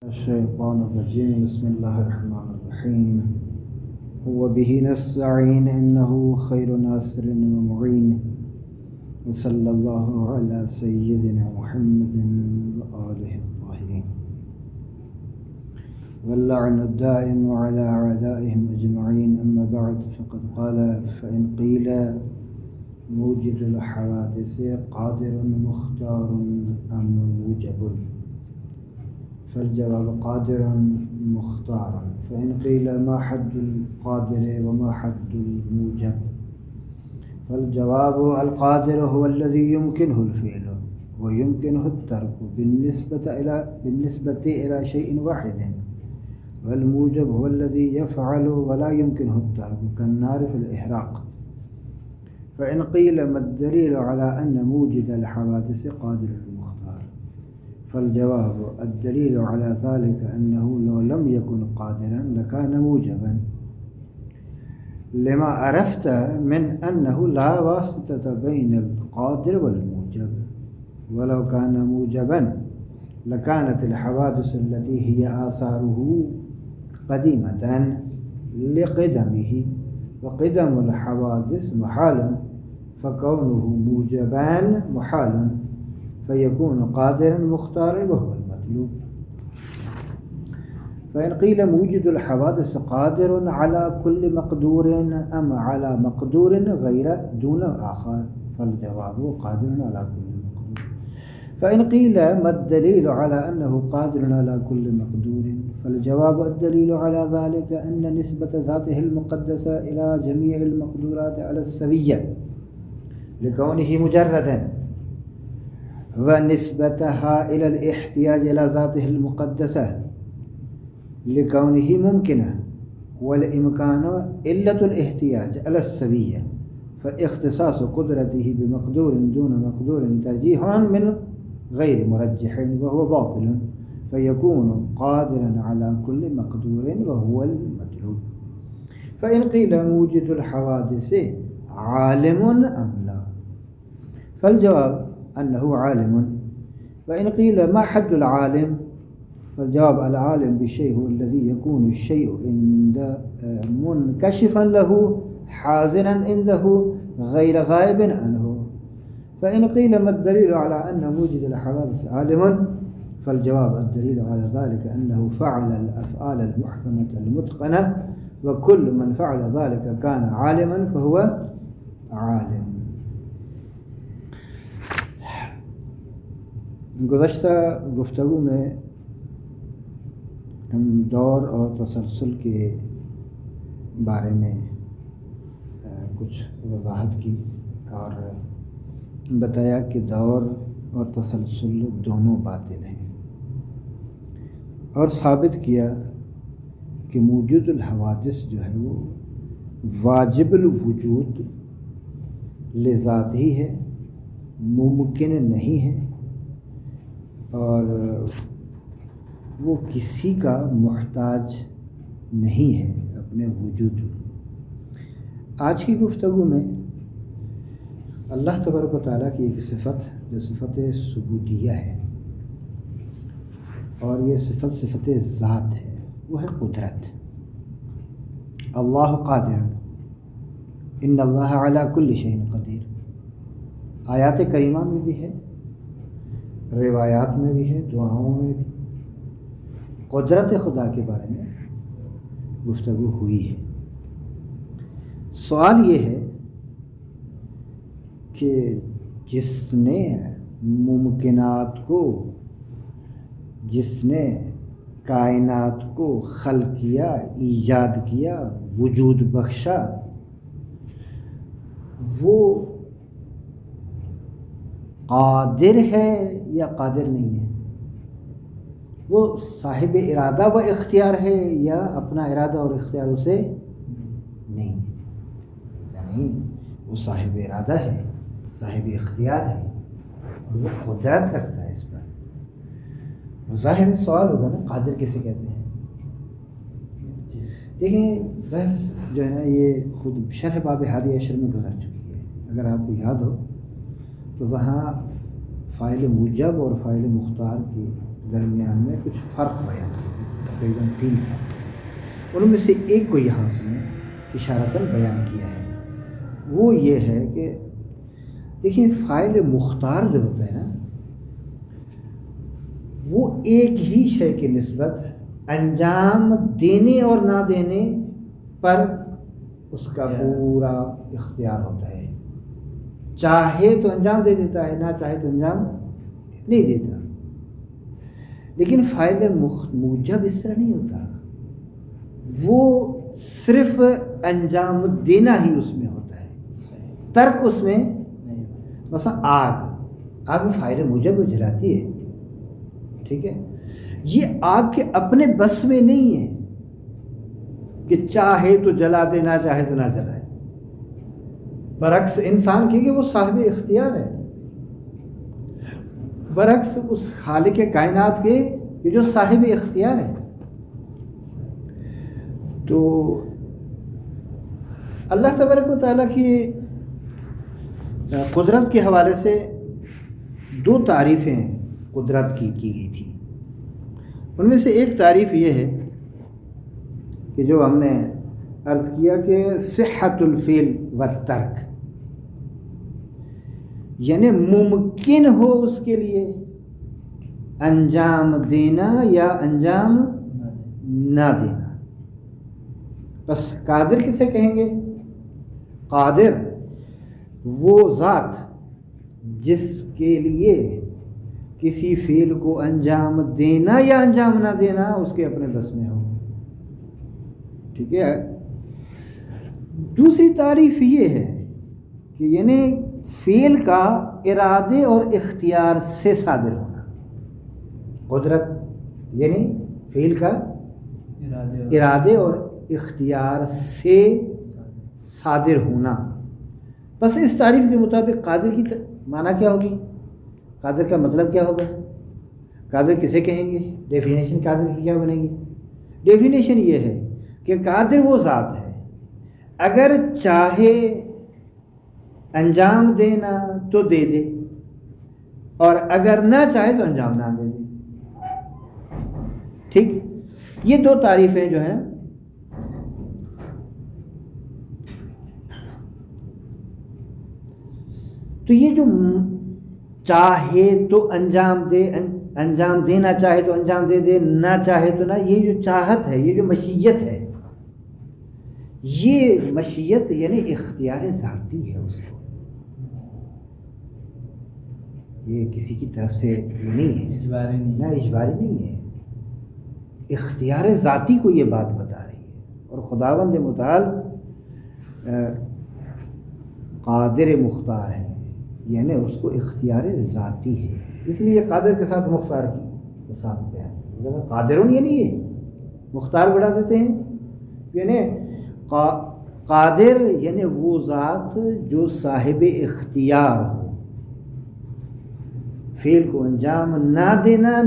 الشيطان الرجيم بسم الله الرحمن الرحيم وبه نستعين إنه خير ناصر ومعين وصلى الله على سيدنا محمد وآله الطاهرين واللعن الدائم على أعدائهم أجمعين أما بعد فقد قال فإن قيل موجد الحوادث قادر مختار أم موجب فالجواب قادر مختار. فإن قيل ما حد القادر وما حد الموجب فالجواب القادر هو الذي يمكنه الفعل ويمكنه الترك بالنسبة إلى شيء واحد، والموجب هو الذي يفعل ولا يمكنه الترك كالنار في الإحراق. فإن قيل ما الدليل على أن موجد الحوادث قادر مختار فالجواب الدليل على ذلك أنه لو لم يكن قادرا لكان موجبا، لما عرفت من أنه لا واسطة بين القادر والموجب، ولو كان موجبا لكانت الحوادث التي هي آثاره قديمة لقدمه، وقدم الحوادث محال، فكونه موجبان محال، فيكون قادرا مختارا وهو المطلوب. فإن قيل موجد الحوادث قادر على كل مقدور أم على مقدور غير دون آخر فالجواب قادر على كل مقدور. فإن قيل ما الدليل على أنه قادر على كل مقدور فالجواب الدليل على ذلك أن نسبة ذاته المقدسة إلى جميع المقدورات على السوية لكونه مجردا، ونسبتها إلى الاحتياج إلى ذاته المقدسة لكونه ممكنة، والإمكان علة الاحتياج على السوية، فاختصاص قدرته بمقدور دون مقدور ترجيح من غير مرجح وهو باطل، فيكون قادرا على كل مقدور وهو المطلوب. فإن قيل موجد الحوادث عالم أم لا فالجواب أنه عالم. وإن قيل ما حد العالم فالجواب العالم بالشيء هو الذي يكون الشيء عند منكشفا له حاضرا عنده غير غائب عنه. فإن قيل ما الدليل على أن موجد الحوادث عالم فالجواب الدليل على ذلك أنه فعل الأفعال المحكمة المتقنة، وكل من فعل ذلك كان عالما فهو عالم. گزشتہ گفتگو میں ہم دور اور تسلسل کے بارے میں کچھ وضاحت کی اور بتایا کہ دور اور تسلسل دونوں باطل ہیں، اور ثابت کیا کہ موجود الحوادث جو ہے وہ واجب الوجود لذات ہی ہے، ممکن نہیں ہے، اور وہ کسی کا محتاج نہیں ہے اپنے وجود میں۔ آج کی گفتگو میں اللہ تبارک و تعالیٰ کی ایک صفت جو صفت ثبوتیہ ہے، اور یہ صفت ذات ہے، وہ ہے قدرت۔ اللہ قادر، ان اللہ علی کل شیء قدیر، آیات کریمہ میں بھی ہے، روایات میں بھی ہے، دعاؤں میں بھی قدرت خدا کے بارے میں گفتگو ہوئی ہے۔ سوال یہ ہے کہ جس نے ممکنات کو، جس نے کائنات کو خلق کیا، ایجاد کیا، وجود بخشا، وہ قادر ہے یا قادر نہیں ہے؟ وہ صاحب ارادہ و اختیار ہے یا اپنا ارادہ اور اختیار اسے نہیں ہے؟ نہیں، وہ صاحب ارادہ ہے، صاحب اختیار ہے، اور وہ قدرت رکھتا ہے اس پر۔ ظاہر سوال ہوگا نا، قادر کسے کہتے ہیں؟ دیکھیں بحث جو ہے نا یہ خود شرح باب ہادی عشر میں گزر چکی ہے، اگر آپ کو یاد ہو تو وہاں فاعل موجب اور فاعل مختار کے درمیان میں کچھ فرق بیان تقریباً 3 فرق، ان میں سے ایک کو یہاں اس نے اشارتاً بیان کیا ہے، وہ یہ ہے کہ دیکھیں فاعل مختار جو ہوتا ہے نا، وہ ایک ہی شے کی نسبت انجام دینے اور نہ دینے پر اس کا پورا اختیار ہوتا ہے، چاہے تو انجام دے دیتا ہے، نہ چاہے تو انجام نہیں دیتا۔ لیکن فاعل موجب اس طرح نہیں ہوتا، وہ صرف انجام دینا ہی اس میں ہوتا ہے، ترک اس میں مثلا آگ فاعل موجب جلاتی ہے، ٹھیک ہے، یہ آگ کے اپنے بس میں نہیں ہے کہ چاہے تو جلا دے نہ چاہے تو نہ جلائے، برعکس انسان کی کہ وہ صاحب اختیار ہے، برعکس اس خالق کائنات کے کہ جو صاحب اختیار ہے۔ تو اللہ تبارک و تعالیٰ کی قدرت کے حوالے سے 2 تعریفیں قدرت کی گئی تھی، ان میں سے ایک تعریف یہ ہے کہ جو ہم نے عرض کیا کہ صحت الفعل والترک، یعنی ممکن ہو اس کے لیے انجام دینا یا انجام نہ دینا۔ بس قادر کسے کہیں گے؟ قادر وہ ذات جس کے لیے کسی فعل کو انجام دینا یا انجام نہ دینا اس کے اپنے بس میں ہو، ٹھیک ہے۔ دوسری تعریف یہ ہے کہ یعنی فعل کا ارادے اور اختیار سے صادر ہونا، قدرت یعنی فعل کا ارادے اور اختیار سے صادر ہونا۔ بس اس تعریف کے مطابق قادر کی معنی کیا ہوگی؟ قادر کا مطلب کیا ہوگا؟ قادر کسے کہیں گے؟ ڈیفینیشن قادر کی کیا بنے گی؟ ڈیفینیشن یہ ہے کہ قادر وہ ذات ہے اگر چاہے انجام دینا تو دے دے، اور اگر نہ چاہے تو انجام نہ دے دے، ٹھیک۔ یہ 2 تعریفیں جو ہیں تو یہ جو چاہے تو انجام دے، انجام دینا چاہے تو انجام دے دے، نہ چاہے تو نہ، یہ جو چاہت ہے، یہ جو مشیت ہے، یہ مشیت یعنی اختیار ذاتی ہے اس کو، یہ کسی کی طرف سے نہیں ہے، اجباری نہیں، نہ اجباری نہیں ہے، اختیار ذاتی کو یہ بات بتا رہی ہے۔ اور خداوند متعال قادر مختار ہے، یعنی اس کو اختیار ذاتی ہے، اس لیے قادر کے ساتھ مختار کے ساتھ بیان، قادرون یعنی یہ مختار بڑھا دیتے ہیں، یعنی قادر یعنی وہ ذات جو صاحب اختیار ہو، فعل کو انجام نہ دینا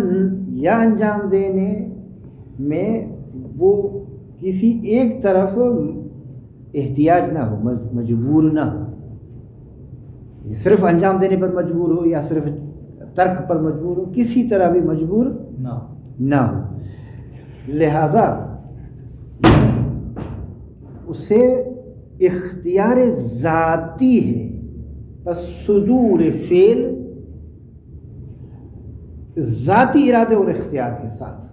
یا انجام دینے میں وہ کسی ایک طرف احتیاج نہ ہو، مجبور نہ ہو، صرف انجام دینے پر مجبور ہو یا صرف ترک پر مجبور ہو، کسی طرح بھی مجبور نہ ہو، لہذا اسے اختیار ذاتی ہے، بس صدور فعل ذاتی ارادے اور اختیار کے ساتھ،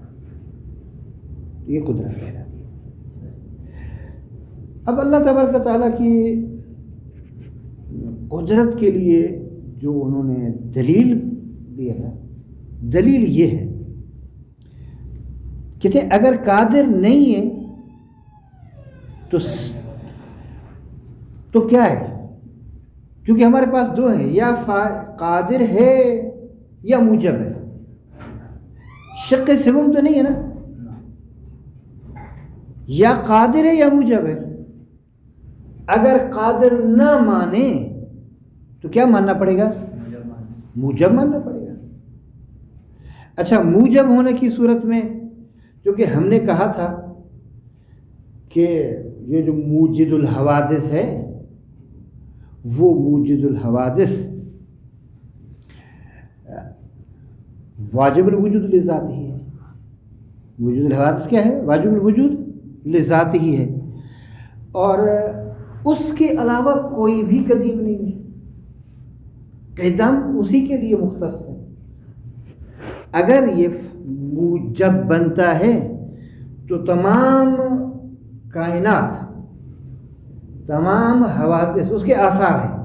یہ قدرت کہلاتی ہے۔ اب اللہ تبارک و تعالیٰ کی قدرت کے لیے جو انہوں نے دلیل دی ہے نا، دلیل یہ ہے کہتے ہیں اگر قادر نہیں ہے تو کیا ہے؟ کیونکہ ہمارے پاس 2 ہیں، یا قادر ہے یا موجب ہے، شق سوم تو نہیں ہے نا، یا قادر ہے یا موجب ہے۔ اگر قادر نہ مانے تو کیا ماننا پڑے گا؟ موجب ماننا پڑے گا۔ اچھا، موجب ہونے کی صورت میں جو کہ ہم نے کہا تھا کہ یہ جو موجد الحوادث ہے، وہ موجد الحوادث واجب الوجود لذات ہی ہے، وجود الحوادث کیا ہے؟ واجب الوجود لذات ہی ہے، اور اس کے علاوہ کوئی بھی قدیم نہیں ہے، قدم اسی کے لیے مختص ہے۔ اگر یہ جب بنتا ہے تو تمام کائنات، تمام حوادث اس کے آثار ہیں،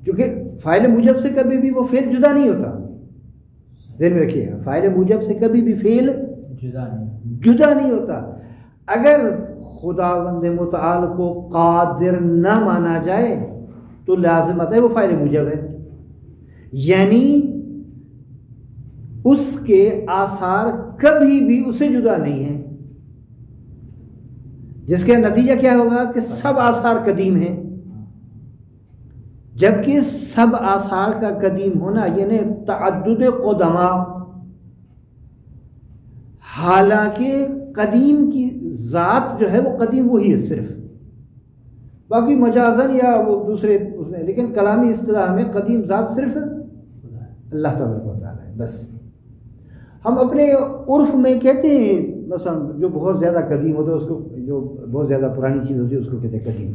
کیونکہ فاعل موجب سے کبھی بھی وہ فعل جدا نہیں ہوتا، ذہن میں رکھیے، فاعل موجب سے کبھی بھی فعل جدا نہیں ہوتا۔ اگر خداوند متعال کو قادر نہ مانا جائے تو لازم آتا ہے وہ فاعل موجب ہے، یعنی اس کے آثار کبھی بھی اسے جدا نہیں ہیں، جس کا نتیجہ کیا ہوگا کہ سب آثار قدیم ہیں، جبکہ سب آثار کا قدیم ہونا یعنی تعدد قدما، حالانکہ قدیم کی ذات جو ہے وہ قدیم وہی ہے صرف، باقی مجازن یا وہ دوسرے اس میں، لیکن کلامی اصطلاح میں قدیم ذات صرف اللہ تبارک و تعالیٰ ہے بس۔ ہم اپنے عرف میں کہتے ہیں مثلا جو بہت زیادہ قدیم ہوتا ہے اس کو، جو بہت زیادہ پرانی چیز ہوتی ہے اس کو کہتے ہیں قدیم،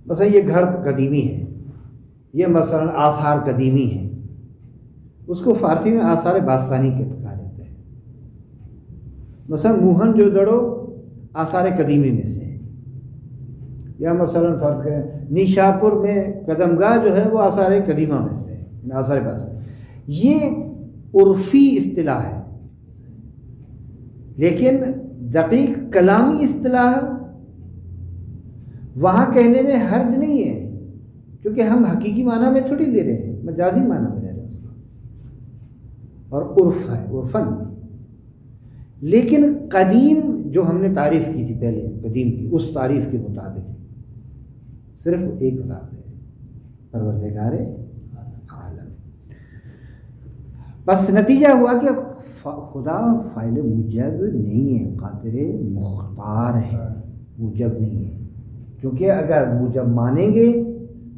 مثلا یہ گھر قدیمی ہے، یہ مثلا آثار قدیمی ہیں، اس کو فارسی میں آثار باستانی کہا جاتا ہے۔ مثلا موہن جو دڑو آثار قدیمی میں سے ہے، یا مثلا فرض کریں نیشاپور میں قدمگاہ جو ہے وہ آثار قدیمہ میں سے ہے، آثار باستانی۔ یہ عرفی اصطلاح ہے، لیکن دقیق کلامی اصطلاح وہاں کہنے میں حرج نہیں ہے، کیونکہ ہم حقیقی معنی میں تھوڑی لے رہے ہیں، مجازی معنی میں لے رہے ہیں اس کو، اور عرف ہے عرفن۔ لیکن قدیم جو ہم نے تعریف کی تھی پہلے قدیم کی، اس تعریف کے مطابق صرف ایک ذات ہے، پروردگار عالم۔ بس نتیجہ ہوا کہ خدا فاعل موجب نہیں ہے، قادر مختار ہے، موجب نہیں ہے، کیونکہ اگر موجب مانیں گے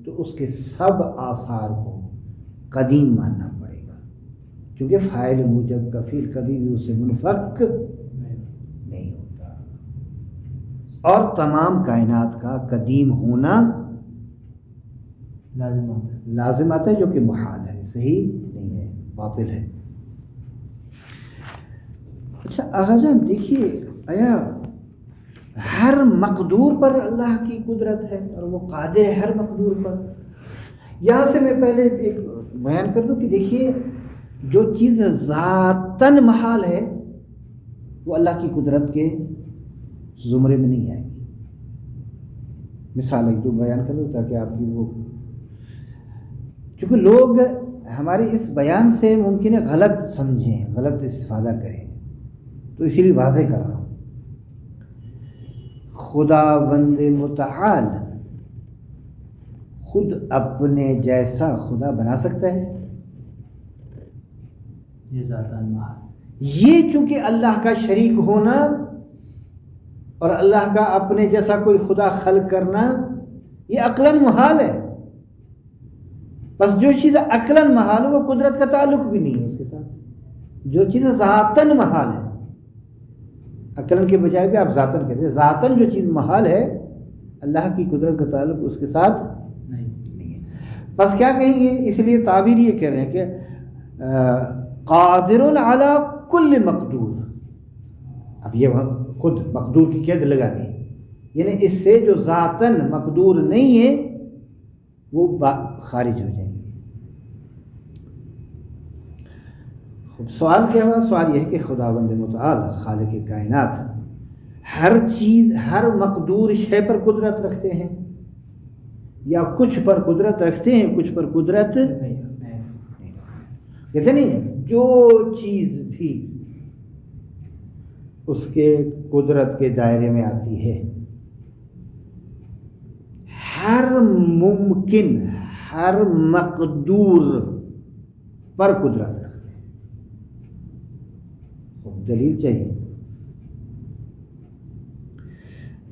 تو اس کے سب آثار کو قدیم ماننا پڑے گا، کیونکہ فاعل موجب کا فعل کبھی بھی اس سے منفک نہیں ہوتا، اور تمام کائنات کا قدیم ہونا لازم آتا ہے، جو کہ محال ہے، صحیح نہیں ہے، باطل ہے۔ اچھا آغا جان دیکھیے، آیا ہر مقدور پر اللہ کی قدرت ہے اور وہ قادر ہے ہر مقدور پر؟ یہاں سے میں پہلے ایک بیان کر دوں کہ دیکھیے جو چیز ذاتاً محال ہے وہ اللہ کی قدرت کے زمرے میں نہیں آئے گی۔ مثال ایک دو بیان کر دوں تاکہ آپ کی وہ، کیونکہ لوگ ہماری اس بیان سے ممکن ہے غلط سمجھیں، غلط استفادہ کریں، تو اسی لیے واضح کر رہا ہوں۔ خداوند متعال خود اپنے جیسا خدا بنا سکتا ہے؟ یہ ذاتاً محال، یہ چونکہ اللہ کا شریک ہونا اور اللہ کا اپنے جیسا کوئی خدا خلق کرنا یہ عقلاً محال ہے۔ بس جو چیز عقلاً محال ہے وہ قدرت کا تعلق بھی نہیں ہے اس کے ساتھ، جو چیز ذاتاً محال ہے، عقلاً کے بجائے بھی آپ ذاتاً کہتے ہیں، ذاتاً جو چیز محال ہے اللہ کی قدرت کا تعلق اس کے ساتھ نہیں ہے۔ بس کیا کہیں گے، اس لیے تعبیر یہ کہہ رہے ہیں کہ قادر علی کل مقدور، اب یہ خود مقدور کی قید لگا دی، یعنی اس سے جو ذاتاً مقدور نہیں ہے وہ خارج ہو جائیں گے۔ سوال کیا ہوا؟ سوال یہ ہے کہ خداوند متعال خالق کائنات ہر چیز، ہر مقدور شے پر قدرت رکھتے ہیں یا کچھ پر قدرت رکھتے ہیں، کچھ پر قدرت نہیں؟ کہتے نہیں، جو چیز بھی اس کے قدرت کے دائرے میں آتی ہے، ہر ممکن، ہر مقدور پر قدرت رکھتے ہیں۔ دلیل چاہیے؟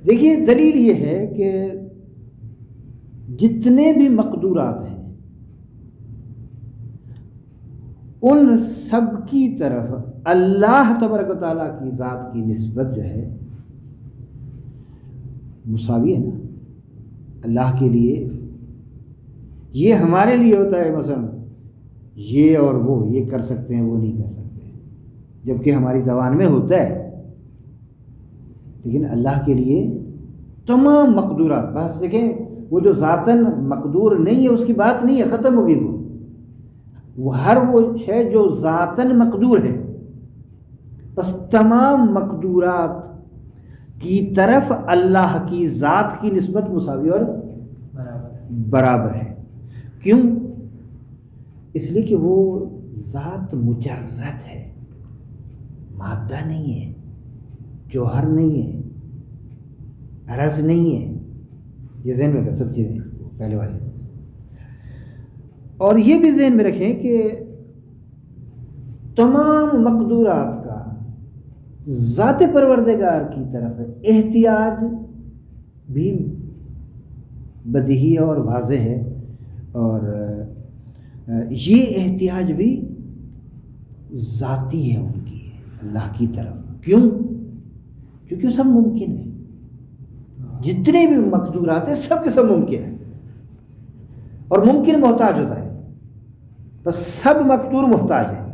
دیکھیے دلیل یہ ہے کہ جتنے بھی مقدورات ہیں ان سب کی طرف اللہ تبارک و تعالیٰ کی ذات کی نسبت جو ہے مساوی ہے نا. اللہ کے لیے یہ ہمارے لیے ہوتا ہے، مثلا یہ اور وہ یہ کر سکتے ہیں وہ نہیں کر سکتے، جبکہ ہماری زبان میں ہوتا ہے، لیکن اللہ کے لیے تمام مقدورات. بس دیکھیں وہ جو ذاتاً مقدور نہیں ہے اس کی بات نہیں ہے، ختم ہو گئی. وہ ہر وہ شے جو ذاتاً مقدور ہے، بس تمام مقدورات کی طرف اللہ کی ذات کی نسبت مساوی اور برابر ہے. کیوں؟ اس لیے کہ وہ ذات مجرد ہے، مادہ نہیں ہے، جوہر نہیں ہے، عرض نہیں ہے. یہ ذہن میں رکھیں سب چیزیں پہلے والے. اور یہ بھی ذہن میں رکھیں کہ تمام مقدورات کا ذات پروردگار کی طرف احتیاج بھی بدیہی اور واضح ہے، اور یہ احتیاج بھی ذاتی ہے ان کی اللہ کی طرف. کیوں؟ کیونکہ سب ممکن ہے، جتنے بھی مقدورات ہیں سب کے سب ممکن ہیں، اور ممکن محتاج ہوتا ہے. بس سب مقدور محتاج ہیں،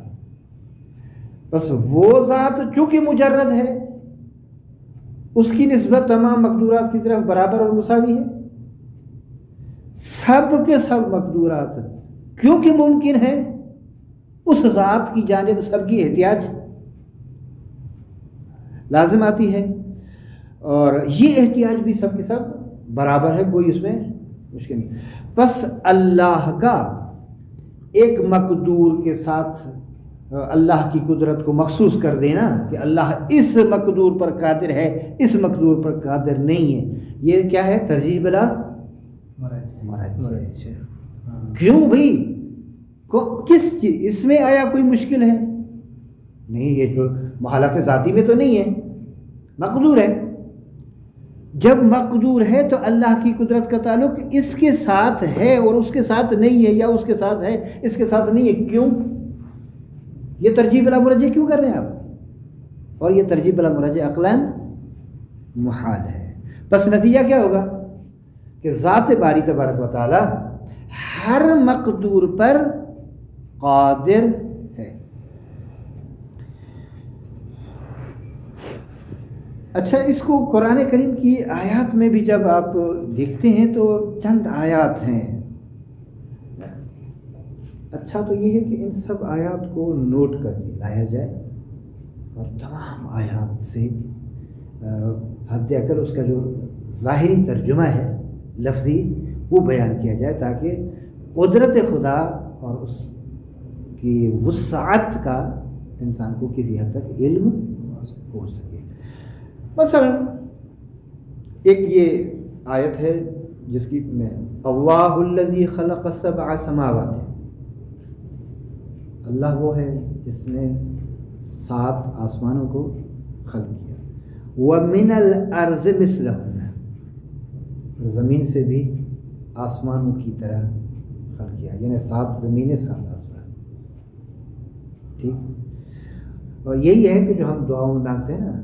بس وہ ذات چونکہ مجرد ہے اس کی نسبت تمام مقدورات کی طرف برابر اور مساوی ہے. سب کے سب مقدورات کیونکہ ممکن ہے اس ذات کی جانب سب کی احتیاج لازم آتی ہے، اور یہ احتیاج بھی سب کے سب برابر ہے، کوئی اس میں مشکل نہیں. بس اللہ کا ایک مقدور کے ساتھ اللہ کی قدرت کو مخصوص کر دینا کہ اللہ اس مقدور پر قادر ہے، اس مقدور پر قادر نہیں ہے، یہ کیا ہے؟ ترجیح بلا مرجع. کیوں بھائی؟ کس چیز اس میں آیا کوئی مشکل ہے؟ نہیں، یہ جو حالت ذاتی میں تو نہیں ہے، مقدور ہے. جب مقدور ہے تو اللہ کی قدرت کا تعلق اس کے ساتھ ہے اور اس کے ساتھ نہیں ہے، یا اس کے ساتھ ہے اس کے ساتھ نہیں ہے. کیوں؟ یہ ترجیح بلا مرجع کیوں کر رہے ہیں آپ؟ اور یہ ترجیح بلا مرجع عقلاً محال ہے. بس نتیجہ کیا ہوگا کہ ذات باری تبارک و تعالی ہر مقدور پر قادر ہے. اچھا، اس کو قرآن کریم کی آیات میں بھی جب آپ دیکھتے ہیں تو چند آیات ہیں. اچھا تو یہ ہے کہ ان سب آیات کو نوٹ کر کے لایا جائے اور تمام آیات سے حد اکثر اس کا جو ظاہری ترجمہ ہے لفظی وہ بیان کیا جائے، تاکہ قدرت خدا اور اس کی وسعت کا انسان کو کسی حد تک علم ہو سکے. مثلا ایک یہ آیت ہے جس کی میں اللہ الذی خلق سبع سماوات، اللہ وہ ہے جس نے 7 آسمانوں کو خلق کیا. وَمِنَ الْأَرْضِ مِثْلَهُنَّ، زمین سے بھی آسمانوں کی طرح خلق کیا، یعنی 7 زمینیں 7 آسمان. ٹھیک. اور یہی ہے کہ جو ہم دعاؤں میں مانگتے ہیں نا،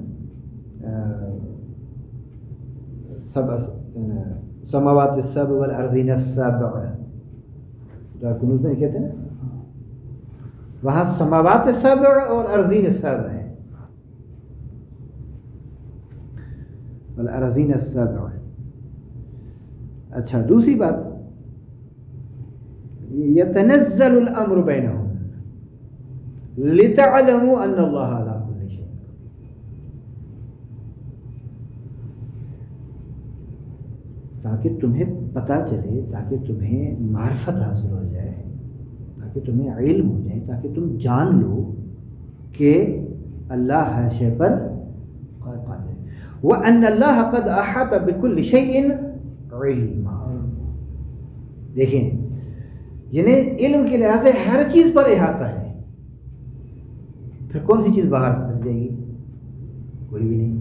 سماوات السبع والارضین السبع، دعا کنوز میں کہتے ہیں نا، وہاں سماوات السبع اور ارضین السبع ہے، والارضین السبع. اچھا، دوسری بات، یتنزل الامر بینہم لتعلموا ان اللہ علی کل شیء، تاکہ تمہیں پتہ چلے، تاکہ تمہیں معرفت حاصل ہو جائے، تاکہ تمہیں علم ہو جائے، تاکہ تم جان لو کہ اللہ ہر شے پر قادر ہے. وَأَنَّ اللَّهَ قَدْ أَحَاطَ بِكُلِّ شَيْءٍ عِلْمًا. دیکھیں، یعنی علم کے لحاظ سے ہر چیز پر احاطہ ہے. پھر کون سی چیز باہر چل جائے گی؟ کوئی بھی نہیں.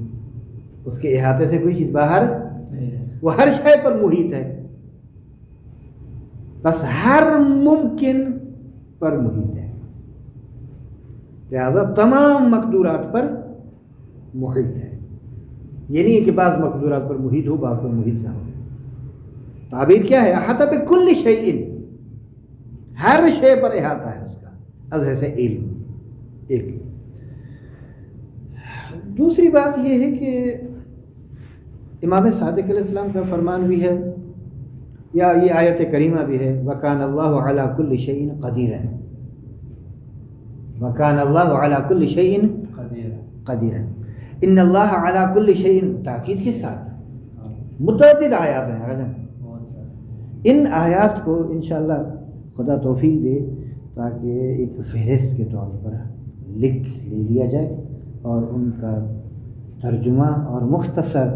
اس کے احاطے سے کوئی چیز باہر، وہ ہر شے پر محیط ہے، بس ہر ممکن پر محیط ہے. لہذا تمام مقدورات پر محیط ہے. یہ نہیں ہے کہ بعض مقدورات پر محیط ہو بعض پر محیط نہ ہو. تعبیر کیا ہے؟ احاطہ بکل شیء، ہر شے پر احاطہ ہے اس کا، از ایسے علم. ایک دوسری بات یہ ہے کہ امام صادق علیہ السلام کا فرمان بھی ہے، یا یہ آیت کریمہ بھی ہے، وَكَانَ اللَّهُ عَلَى كُلِّ شَيْءٍ قَدِيرًا، وَكَانَ اللَّهُ عَلَى كُلِّ شَيْءٍ قَدِيرًا. ان اللہ علی کل شیء، تاکید کے ساتھ متعدد آیات ہیں غزن. ان آیات کو انشاءاللہ خدا توفیق دے تاکہ ایک فہرست کے طور پر لکھ لے لیا جائے اور ان کا ترجمہ اور مختصر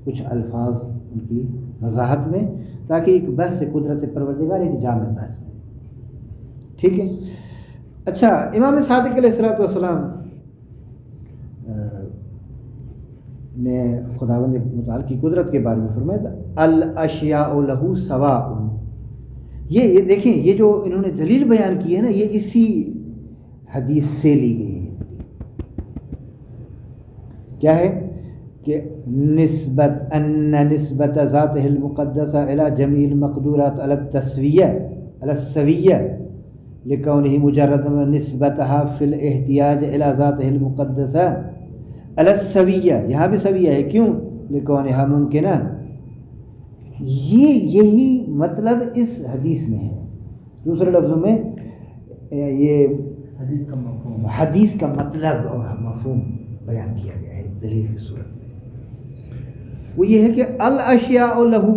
کچھ الفاظ ان کی وضاحت میں، تاکہ ایک بحث قدرت پروردگار ایک جامع بحث ہے. ٹھیک ہے. اچھا، امام صادق علیہ السلام نے خداوند متعال کی قدرت کے بارے میں فرمایا تھا الاشیاء لہ سواء. یہ دیکھیں، یہ جو انہوں نے دلیل بیان کی ہے نا، یہ اسی حدیث سے لی گئی ہے. کیا ہے کہ نسبت ذاتہ المقدسہ الی جمیع المقدورات علی التسویہ علی السویہ لکونہ مجرد نسبتها فی الاحتیاج الی ذاتہ المقدسہ علی السویہ. یہاں بھی سویہ ہے، کیوں؟ لکونہا ممکنہ. یہی مطلب اس حدیث میں ہے. دوسرے لفظوں میں یہ حدیث کا مطلب اور مفہوم بیان کیا گیا ہے ایک دلیل کی صورت میں. وہ یہ ہے کہ الاشیاء لہ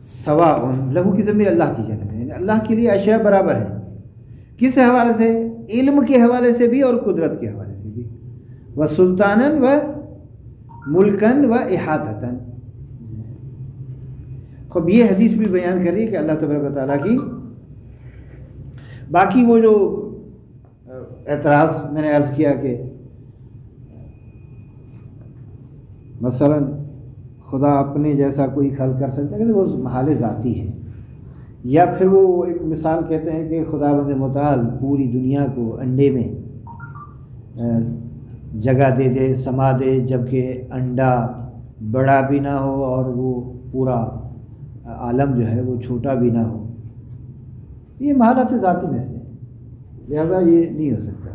سواء، لہو کی ضمیر اللہ کی جانب ہے، یعنی اللہ کے لیے اشیاء برابر ہیں. کس حوالے سے؟ علم کے حوالے سے بھی اور قدرت کے حوالے سے بھی. وسلطاناً و ملکاً و احاطتاً. خب یہ حدیث بھی بیان کر رہی ہے کہ اللہ تبارک و تعالیٰ کی. باقی وہ جو اعتراض میں نے عرض کیا کہ مثلا خدا اپنے جیسا کوئی خلق کر سکتا ہے کہ وہ محال ذاتی ہے، یا پھر وہ ایک مثال کہتے ہیں کہ خداوند متعال پوری دنیا کو انڈے میں جگہ دے دے، سما دے، جبکہ انڈا بڑا بھی نہ ہو اور وہ پورا عالم جو ہے وہ چھوٹا بھی نہ ہو. یہ محالات ذاتی میں سے ہے، لہذا یہ نہیں ہو سکتا.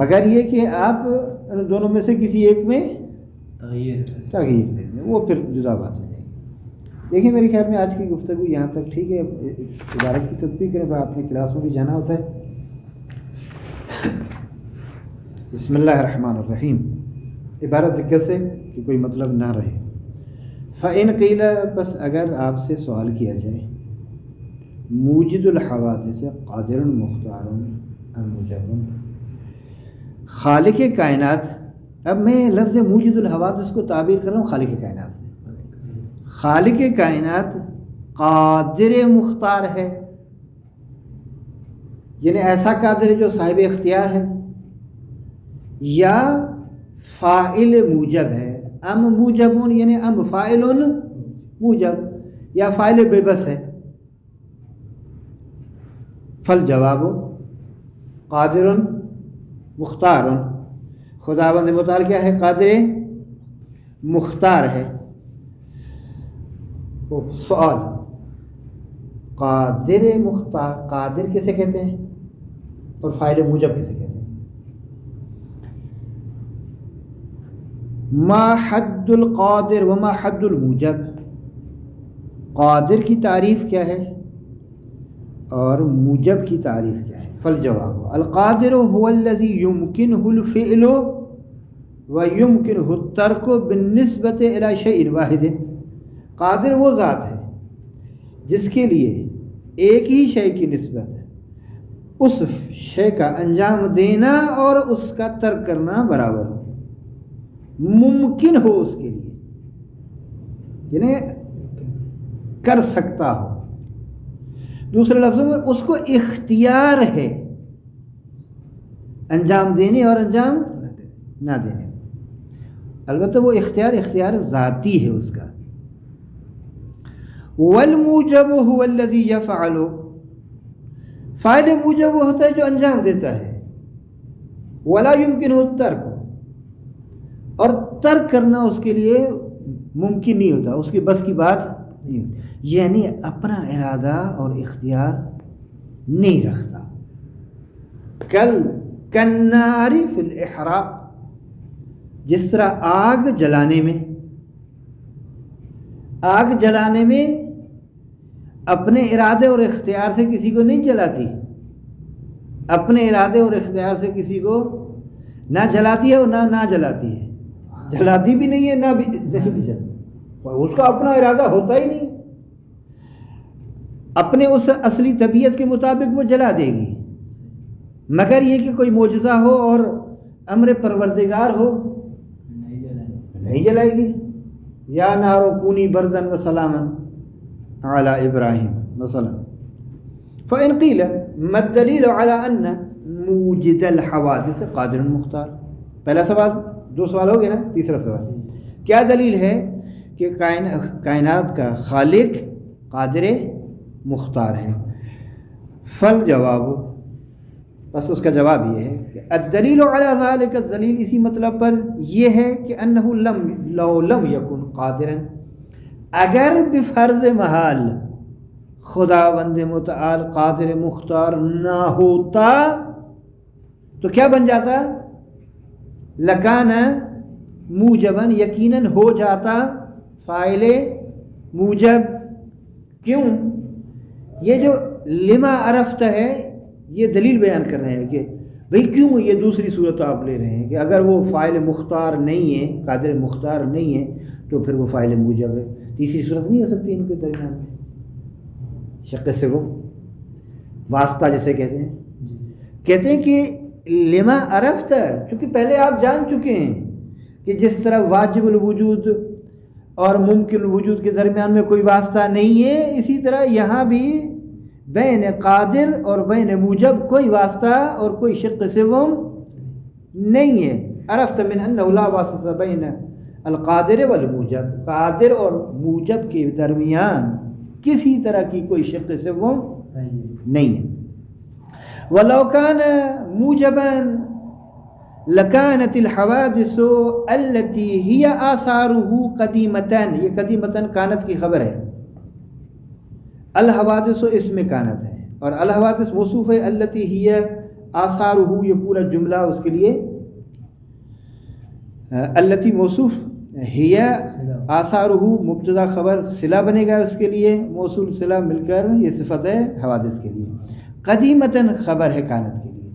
مگر یہ کہ آپ دونوں میں سے کسی ایک میں تغیر دے دیں، وہ پھر جدا بات ہو جائے گی. دیکھیں میرے خیال میں آج کی گفتگو یہاں تک ٹھیک ہے. عبارت کی تطبیق کریں تو آپ نے کلاس میں بھی جانا ہوتا ہے. بسم اللہ الرحمن الرحیم. عبارت کیسے کہ کوئی مطلب نہ رہے. فَإِنْ قِيلَ، بس اگر آپ سے سوال کیا جائے، موجد الحوادث قادر مختار موجب، خالق کائنات. اب میں لفظ موجد الحوادث کو تعبیر کر رہا ہوں خالق کائنات سے. خالق کائنات قادر مختار ہے، یعنی ایسا قادر ہے جو صاحب اختیار ہے، یا فاعل موجب ہے. ام موجبون یعنی ام فاعل موجب، یا فاعل بے بس ہے. فالجواب قادر مختار. خداوند متعال کیا ہے؟ قادر مختار ہے. سوال، قادر مختار، قادر کسے کہتے ہیں اور فاعل موجب کسے کہتے ہیں؟ ما حد القادر وما حد الموجب. قادر کی تعریف کیا ہے اور موجب کی تعریف کیا ہے؟ فالجواب القادر هو الذي يمكنه الفعل ويمكنه الترك بالنسبة الى شيء واحد. قادر وہ ذات ہے جس کے لیے ایک ہی شے کی نسبت اس شے کا انجام دینا اور اس کا ترک کرنا برابر ہو، ممکن ہو اس کے لیے، یعنی کر سکتا ہو. دوسرے لفظوں میں اس کو اختیار ہے انجام دینے اور انجام نہ دینے. البتہ وہ اختیار ذاتی ہے اس کا. والموجب هو الذي يفعل فاعل موجب وہ ہوتا ہے جو انجام دیتا ہے، ولا يمكن الترک، اور ترک کرنا اس کے لیے ممکن نہیں ہوتا، اس کی بس کی بات نہیں ہوتی، یعنی اپنا ارادہ اور اختیار نہیں رکھتا۔ کالنار فی الاحراق، جس طرح آگ جلانے میں اپنے ارادے اور اختیار سے کسی کو نہیں جلاتی، اپنے ارادے اور اختیار سے کسی کو نہ جلاتی ہے اور نہ جلاتی ہے، جلاتی بھی نہیں ہے نہ بھی جلاتی، اس کا اپنا ارادہ ہوتا ہی نہیں، اپنے اس اصلی طبیعت کے مطابق وہ جلا دے گی، مگر یہ کہ کوئی معجزہ ہو اور امر پروردگار ہو نہیں جلائے گی۔ یا نارو کونی بردن و سلاما علی ابراہیم مثلا۔ فإن قیل ما الدلیل علی ان موجد الحوادث قادر مختار، پہلا سوال، دو سوال ہو گئے نا، تیسرا سوال کیا دلیل ہے کہ کائنات کا خالق قادر مختار ہے؟ فالجواب، بس اس کا جواب یہ ہے کہ الدلیل علی ذلک، دلیل اسی مطلب پر یہ ہے کہ انہ لو لم یکن قادرا، اگر بفرض محال خداوند متعال قادر مختار نہ ہوتا تو کیا بن جاتا؟ لکان موجباً، یقیناً ہو جاتا فاعل موجب۔ کیوں؟ یہ جو لما عرفت ہے یہ دلیل بیان کر رہے ہیں کہ بھئی کیوں یہ دوسری صورت آپ لے رہے ہیں کہ اگر وہ فاعل مختار نہیں ہے، قادر مختار نہیں ہے، تو پھر وہ فاعل موجب ہے، تیسری صورت نہیں ہو سکتی ان کے درمیان میں۔ شق سے وہ واسطہ جسے کہتے ہیں کہ لما عرفت، چونکہ پہلے آپ جان چکے ہیں کہ جس طرح واجب الوجود اور ممکن الوجود کے درمیان میں کوئی واسطہ نہیں ہے، اسی طرح یہاں بھی بین قادر اور بین موجب کوئی واسطہ اور کوئی شق سوم نہیں ہے۔ عرفت من انہ لا واسطہ بین القادر والموجب، قادر اور موجب کے درمیان کسی طرح کی کوئی شق سوم نہیں ہے۔ وَلَوْ كَانَ مُوجَبًا لَكَانَتِ الْحَوَادِثُ الَّتِي هِيَ آثَارُهُ قَدِيمَةً، یہ قدیمتاً کانت کی خبر ہے، الحوادث اسم کانت ہے، اور الحوادث موصوف ہے، الَّتِي هِيَ آثَارُهُ یہ پورا جملہ اس کے لیے الَّتِي موصوف ہِیَ آثارُهُ مبتدا خبر صلہ بنے گا اس کے لیے، موصول صلہ مل کر یہ صفت ہے حوادث کے لیے، قدیمتاً خبر ہے کانت کے لیے۔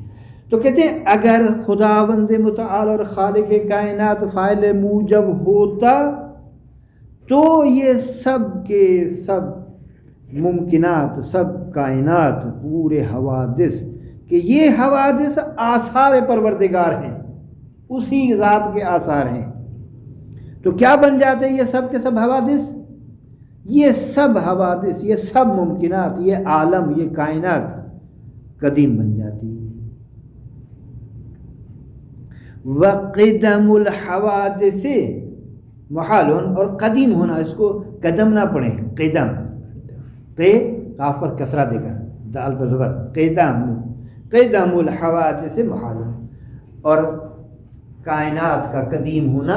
تو کہتے ہیں اگر خداوند متعال اور خالق کائنات فاعل موجب ہوتا تو یہ سب کے سب ممکنات، سب کائنات، پورے حوادث، کہ یہ حوادث آثار پروردگار ہیں، اسی ذات کے آثار ہیں، تو کیا بن جاتے ہیں یہ سب کے سب حوادث؟ یہ سب حوادث، یہ سب ممکنات، یہ عالم، یہ کائنات قدیم بن جاتی۔ وَقِدَمُ الْحَوَادِثِ محال، اور قدیم ہونا، اس کو قدم نہ پڑھیں، قدم، قے کاف پر کسرہ دے کر دال پر زبر، قدم الحوادث محال، اور کائنات کا قدیم ہونا،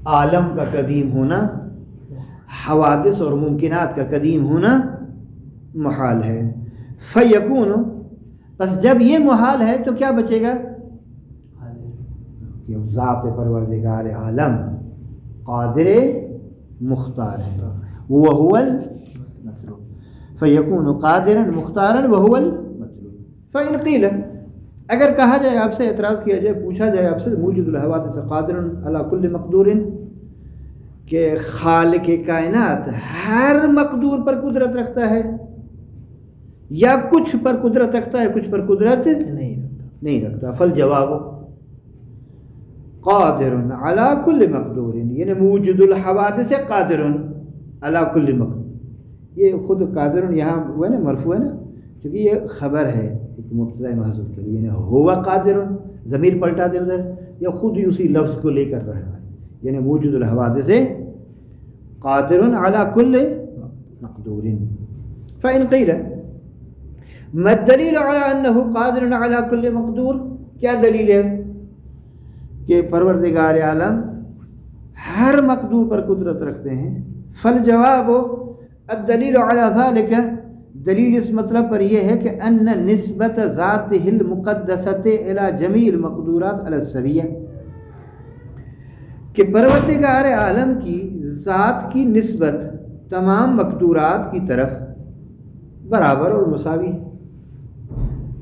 عالم کا قدیم ہونا، حوادث اور ممکنات کا قدیم ہونا محال ہے۔ فیکون، بس جب یہ محال ہے تو کیا بچے گا؟ کہ ذات پروردگار عالم قادر مختار ہے، وہو المطلوب، فیکون قادرا مختارا وہو المطلوب۔ فإن قیل، اگر کہا جائے آپ سے، اعتراض کیا جائے، پوچھا جائے آپ سے، موجد الحوادث قادر علی کل مقدور، کہ خالق کائنات ہر مقدور پر قدرت رکھتا ہے، یا کچھ پر قدرت رکھتا ہے کچھ پر قدرت نہیں رکھتا؟ فالجواب قادر علی کل مقدور، یعنی موجد الحوادث قادر علی کل مقدور، یہ خود قادر یہاں وہ ہے نا، مرفوع ہے نا، کیونکہ یہ خبر ہے ایک مبتدا محذوف کے لیے، یعنی ہوا قادر، ضمیر پلٹا دے ادھر، یا خود ہی اسی لفظ کو لے کر رہا ہے، یعنی موجود الحوادث قادر علی کل مقدور۔ فإن قیل، ما الدلیل علی انہ قادر علی کل مقدور، کیا دلیل ہے کہ پروردگار عالم ہر مقدور پر قدرت رکھتے ہیں؟ فالجواب الدلیل علی ذالک، دلیل اس مطلب پر یہ ہے کہ ان نسبت ذاتہ المقدسۃ الی جمیع المقدورات علی السویہ، کہ پروردگار عالم کی ذات کی نسبت تمام مقدورات کی طرف برابر اور مساوی ہے.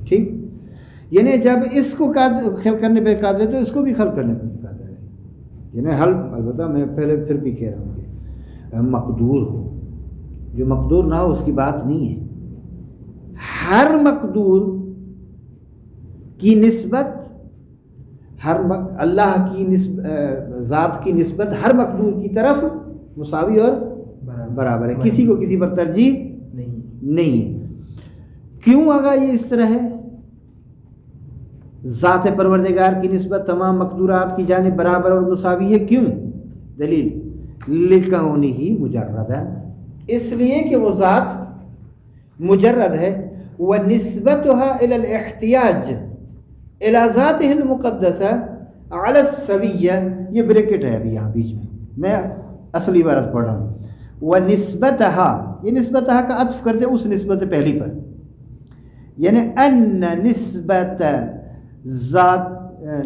ٹھیک، یعنی جب اس کو خلق کرنے پہ قادر ہے تو اس کو بھی خلق کرنے پہ قادر ہے. یعنی حل، البتہ میں پہلے پھر بھی کہہ رہا ہوں کہ مقدور ہو، جو مقدور نہ ہو اس کی بات نہیں ہے. ہر مقدور کی نسبت، اللہ کی ذات کی نسبت ہر مقدور کی طرف مساوی اور برابر ہے، کسی کو کسی پر ترجیح نہیں ہے. کیوں آگا یہ اس طرح ہے؟ ذات پروردگار کی نسبت تمام مقدورات کی جانب برابر اور مساوی ہے. کیوں؟ دلیل لکونہ مجردا، اس لیے کہ وہ ذات مجرد ہے. ونسبتها الى الاحتیاج الى ذاته المقدسہ علی السویہ، یہ بریکٹ ہے ابھی یہاں بیچ میں اصلی عبارت پڑھ رہا ہوں. ونسبتها، یہ نسبتها کا عطف کرتے اس نسبت پہلی پر، یعنی ان نسبت ذات،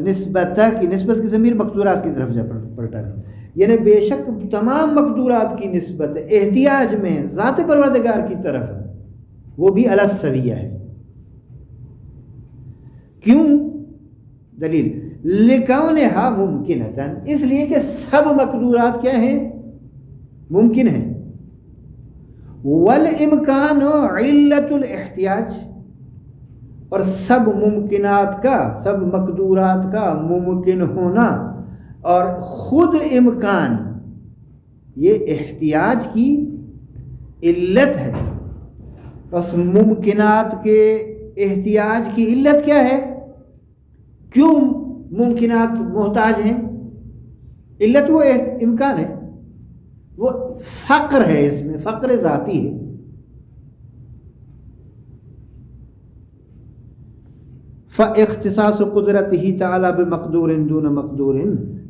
نسبت کی نسبت کی ضمیر مقدورات کی طرف جا پلٹا دی، یعنی بے شک تمام مقدورات کی نسبت احتیاج میں ذات پروردگار کی طرف وہ بھی علی السویہ ہے. کیوں؟ دلیل لکونہا ممکنۃ، اس لیے کہ سب مقدورات کیا ہیں؟ ممکن ہیں. والامکان علت الاحتیاج، اور سب ممکنات کا، سب مقدورات کا ممکن ہونا اور خود امکان یہ احتیاج کی علت ہے. بس ممکنات کے احتیاج کی علت کیا ہے؟ کیوں ممکنات محتاج ہیں؟ علت وہ امکان ہے، وہ فقر ہے، اس میں فقر ذاتی ہے. فاختصاص قدرتہ تعالی بمقدور دون مقدور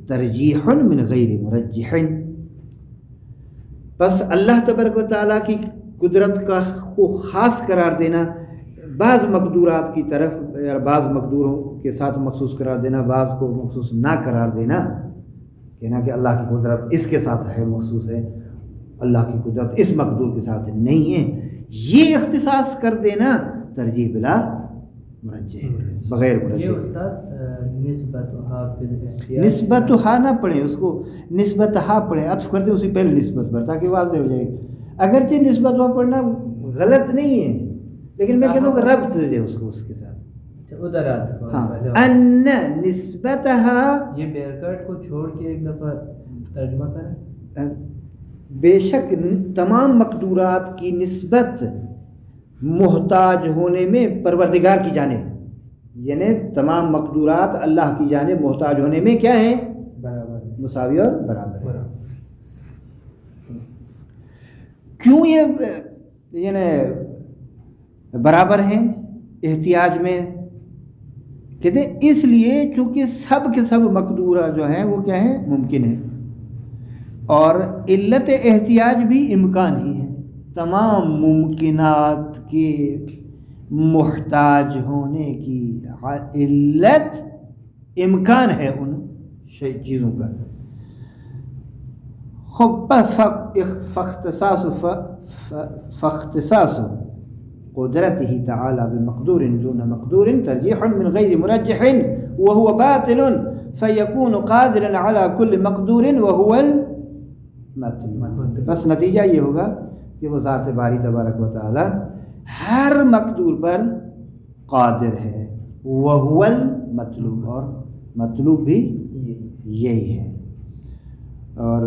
ترجیح من غیر مرجح، بس اللہ تبارک و تعالیٰ کی قدرت کو خاص قرار دینا بعض مقدورات کی طرف، یا بعض مقدوروں کے ساتھ مخصوص قرار دینا، بعض کو مخصوص نہ قرار دینا، کہنا کہ اللہ کی قدرت اس کے ساتھ ہے، مخصوص ہے، اللہ کی قدرت اس مقدور کے ساتھ نہیں ہے، یہ اختصاص کر دینا ترجیح بلا مرجح، بغیر مرجح. یہ استاد نسبتہا فی الاحتیاج، نسبتہا نہ پڑھیں، اس کو نسبتہا پڑھیں، عطف کرتے اسی پہلے نسبت پر تاکہ واضح ہو جائے. اگرچہ نسبتہا پڑھنا غلط نہیں ہے، لیکن میں کہتا ہوں کہ ربط دے اس کو اس کے ساتھ. ادھر عطف، ہاں، ان نسبتہا، یہ بیرکٹ کو چھوڑ کے ایک دفعہ ترجمہ کریں. بے شک تمام مقدورات کی نسبت محتاج ہونے میں پروردگار کی جانب، یعنی تمام مقدورات اللہ کی جانب محتاج ہونے میں کیا ہیں؟ برابر، مساوی اور برابر ہے. کیوں یہ یعنی برابر ہیں احتیاج میں؟ کہتے ہیں اس لیے چونکہ سب کے سب مقدورات جو ہیں وہ کیا ہیں؟ ممکن ہیں، اور علت احتیاج بھی امکان ہی ہے. تمام ممکنات کے محتاج ہونے کی علت امکان ہے ان چیزوں کا. فاختصاص قدرته تعالی بمقدور دون مقدور ترجیح من غیر مرجح وهو باطل فیکون قادرا على كل مقدور وهو المطلوب. بس نتیجہ یہ ہوگا کہ وہ ذات باری تبارک و تعالی ہر مقدور پر قادر ہے، وہو المطلوب، اور مطلوب بھی یہی ہے. اور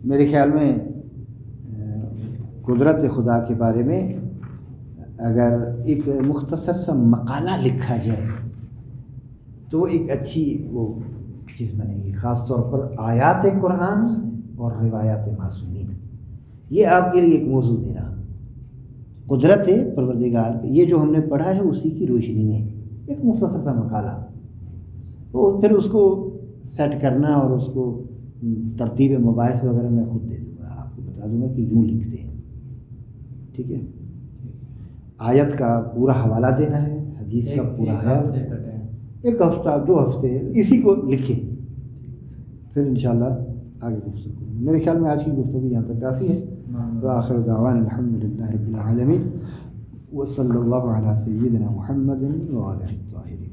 میرے خیال میں قدرت خدا کے بارے میں اگر ایک مختصر سا مقالہ لکھا جائے تو وہ ایک اچھی وہ چیز بنے گی، خاص طور پر آیات قرآن اور روایات معصومین. یہ آپ کے لیے ایک موضوع دے رہا. قدرت ہے پروردگار کی، یہ جو ہم نے پڑھا ہے اسی کی روشنی میں ایک مختصر سا مقالہ، تو پھر اس کو سیٹ کرنا اور اس کو ترتیب مباحث وغیرہ میں خود دے دوں گا، آپ کو بتا دوں گا کہ یوں لکھتے ہیں، ٹھیک ہے. آیت کا پورا حوالہ دینا ہے، حدیث کا پورا حوالہ، ایک ہفتہ 2 ہفتے اسی کو لکھیں، پھر انشاءاللہ آگے گفتگو. میرے خیال میں آج کی گفتگو یہاں تک کافی ہے. وآخر دعوانا الحمد للہ رب العالمین وصلی اللہ علی سیدنا محمد وآلہ الطاہرین.